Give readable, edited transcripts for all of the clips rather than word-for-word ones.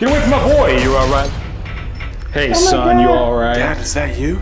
Get away from my boy. You all right? Hey, son, you all right? Dad, is that you?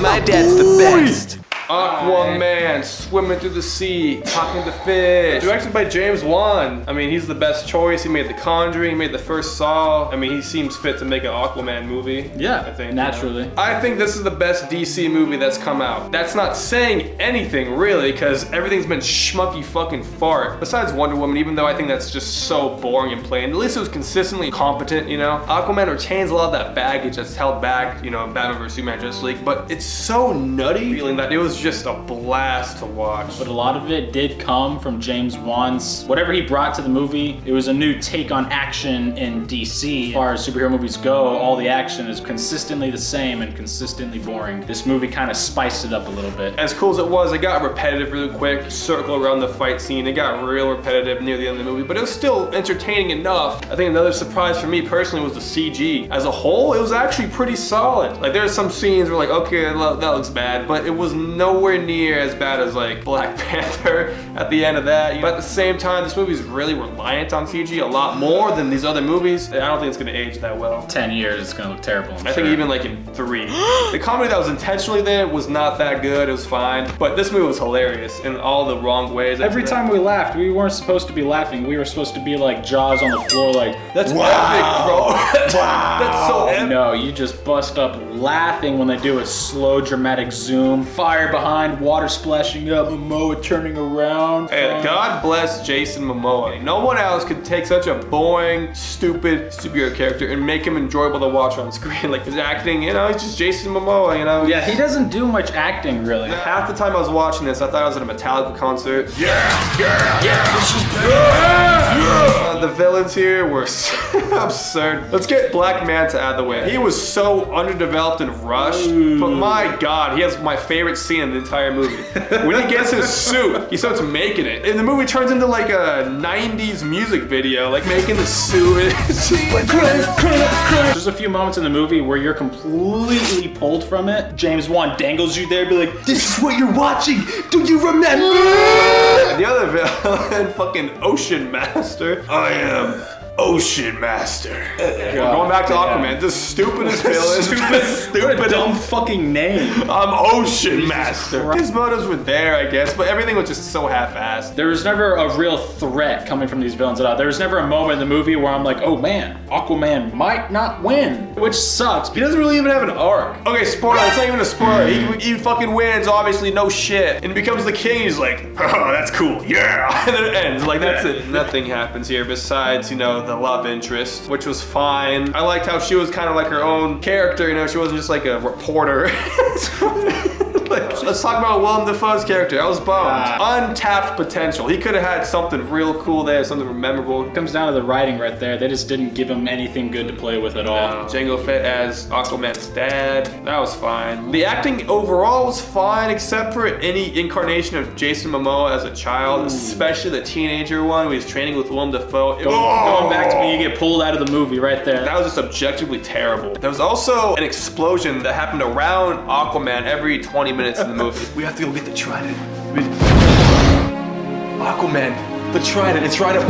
My dad's the best. Aquaman, swimming through the sea, talking to fish. Directed by James Wan. I mean, he's the best choice. He made The Conjuring, he made the first Saw. I mean, he seems fit to make an Aquaman movie. Yeah, I think. naturally. I think this is the best DC movie that's come out. That's not saying anything, really, because everything's been schmucky fucking fart. Besides Wonder Woman, even though I think that's just so boring and plain. At least it was consistently competent, you know? Aquaman retains a lot of that baggage that's held back, you know, in Batman vs Superman Justice League, but it's so nutty feeling that it was just a blast to watch. But a lot of it did come from James Wan's, whatever he brought to the movie, it was a new take on action in DC. As far as superhero movies go, all the action is consistently the same and consistently boring. This movie kind of spiced it up a little bit. As cool as it was, it got repetitive really quick. Circle around the fight scene, it got real repetitive near the end of the movie, but it was still entertaining enough. I think another surprise for me personally was the CG. As a whole, it was actually pretty solid. Like there's some scenes where like, okay, that looks bad, but it was nowhere near as bad as like Black Panther at the end of that. But at the same time, this movie is really reliant on CG a lot more than these other movies. I don't think it's gonna age that well. 10 years, it's gonna look terrible. I think even like in 3. The comedy that was intentionally there was not that good, it was fine. But this movie was hilarious in all the wrong ways. Every time we laughed, we weren't supposed to be laughing. We were supposed to be like Jaws on the floor like, that's epic, bro. That's so epic. No, you just bust up laughing when they do a slow dramatic zoom, fire behind, water splashing up, Momoa turning around. Hey, God bless Jason Momoa. No one else could take such a boring, stupid superhero character and make him enjoyable to watch on screen. Like his acting, you know, he's just Jason Momoa, you know? Yeah, he doesn't do much acting, really. Half the time I was watching this, I thought I was at a Metallica concert. The villains here were so absurd. Let's get Black Manta out of the way. He was so underdeveloped and rushed, but my God, he has my favorite scene in the entire movie. When he gets his suit, he starts making it. And the movie turns into like a 90s music video, like making the suit. It's just like, there's a few moments in the movie where you're completely pulled from it. James Wan dangles you there, be like, this is what you're watching. Do you remember? The other villain, fucking Ocean Master. I am Ocean Master. Going back to Aquaman, the stupidest villain. Stupid. What a dumb fucking name. I'm Ocean Master. His motives were there, I guess, but everything was just so half-assed. There was never a real threat coming from these villains at all. There was never a moment in the movie where I'm like, oh man, Aquaman might not win, which sucks. He doesn't really even have an arc. Okay, spoiler, it's not even a spoiler. He fucking wins, obviously, no shit. And he becomes the king, he's like, oh, that's cool, yeah. And then it ends, like that's it. Nothing happens here besides, you know, the love interest, which was fine. I liked how she was kind of like her own character, you know, she wasn't just like a reporter. Like, let's talk about Willem Dafoe's character. I was bummed. Untapped potential. He could have had something real cool there, something memorable. It comes down to the writing right there. They just didn't give him anything good to play with at all. Jango Fett as Aquaman's dad. That was fine. The acting overall was fine, except for any incarnation of Jason Momoa as a child, especially the teenager one who he's training with Willem Dafoe. Going back to when you get pulled out of the movie right there. That was just objectively terrible. There was also an explosion that happened around Aquaman every 20 minutes in the movie. We have to go get the trident. Aquaman, the trident, it's right up.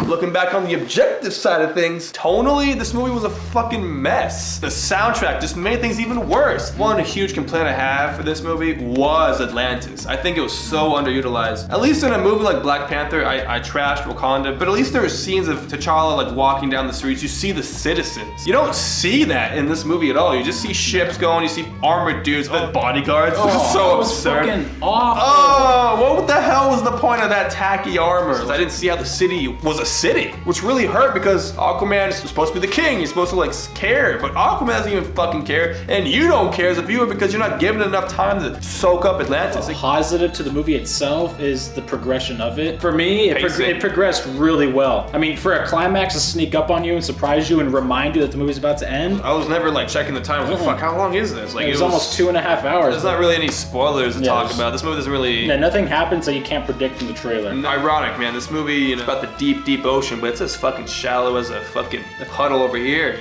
Looking back on the objective side of things, tonally, this movie was a fucking mess. The soundtrack just made things even worse. One huge complaint I have for this movie was Atlantis. I think it was so underutilized. At least in a movie like Black Panther, I trashed Wakanda, but at least there were scenes of T'Challa like walking down the streets. You see the citizens. You don't see that in this movie at all. You just see ships going, you see armored dudes with bodyguards. This is so absurd. Fucking awful. Oh, what the hell was the point of that tacky armor? I didn't see how the city was a city, which really hurt because Aquaman is supposed to be the king. He's supposed to like care, but Aquaman doesn't even fucking care, and you don't care as a viewer because you're not given enough time to soak up Atlantis. Positive to the movie itself is the progression of it. For me, it progressed really well. I mean, for a climax to sneak up on you and surprise you and remind you that the movie's about to end. I was never like checking the time. I was like, fuck, how long is this? Like it was almost 2.5 hours. There's not really any spoilers to talk about. This movie doesn't really. Yeah, nothing happens that you can't predict from the trailer. Ironic, man. This movie, you know, about the deep, deep ocean, but it's as fucking shallow as a fucking puddle over here.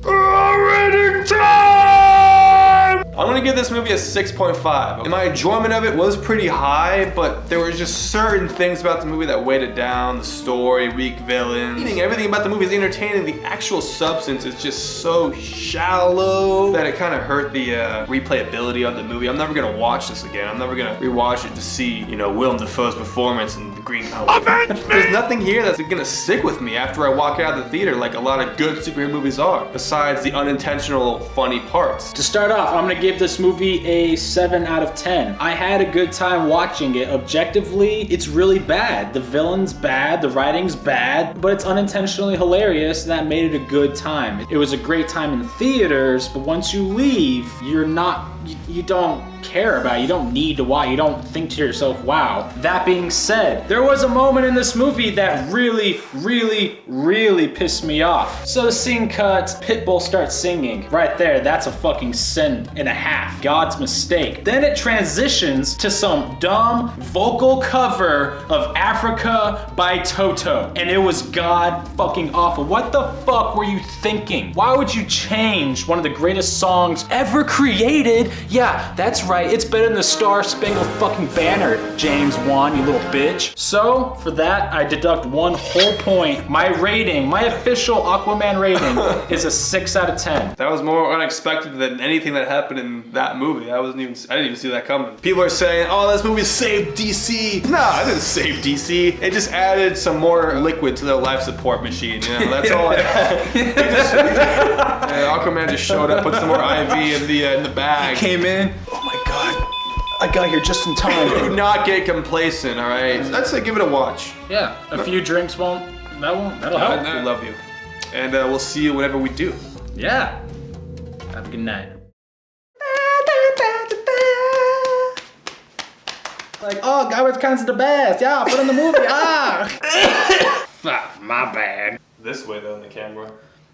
Rating time! I'm gonna give this movie a 6.5. And my enjoyment of it was pretty high, but there were just certain things about the movie that weighed it down. The story, weak villains, everything about the movie is entertaining. The actual substance is just so shallow that it kind of hurt the replayability of the movie. I'm never gonna watch this again. I'm never gonna rewatch it to see, you know, Willem Dafoe's performance in the green color. There's nothing here that's gonna stick with me after I walk out of the theater like a lot of good superhero movies are, besides the unintentional funny parts. To start off, I'm gonna give this movie a 7 out of 10. I had a good time watching it. Objectively, it's really bad. The villain's bad, the writing's bad, but it's unintentionally hilarious, and that made it a good time. It was a great time in theaters, but once you leave, you don't care about it. You don't need to watch. You don't think to yourself, wow. That being said, there was a moment in this movie that really, really, really pissed me off. So the scene cuts, Pitbull starts singing. Right there, that's a fucking sin and a half. God's mistake. Then it transitions to some dumb vocal cover of Africa by Toto. And it was god fucking awful. What the fuck were you thinking? Why would you change one of the greatest songs ever created? Yeah, that's right. It's better than the Star Spangled fucking Banner, James Wan, you little bitch. So, for that, I deduct 1 whole point. My rating, my official Aquaman rating is a 6 out of 10. That was more unexpected than anything that happened in that movie. I didn't even see that coming. People are saying, oh, this movie saved DC. Nah, it didn't save DC. It just added some more liquid to their life support machine. You know, that's all. Aquaman just showed up, put some more IV in the bag. He came in. Oh my god. I got here just in time. Do not get complacent, all right? I'd say give it a watch. Yeah, a few drinks that'll help. We love you. And we'll see you whenever we do. Yeah. Have a good night. Like, oh, garbage cans the best. Yeah, put in the movie. Fuck, my bad. This way though in the camera.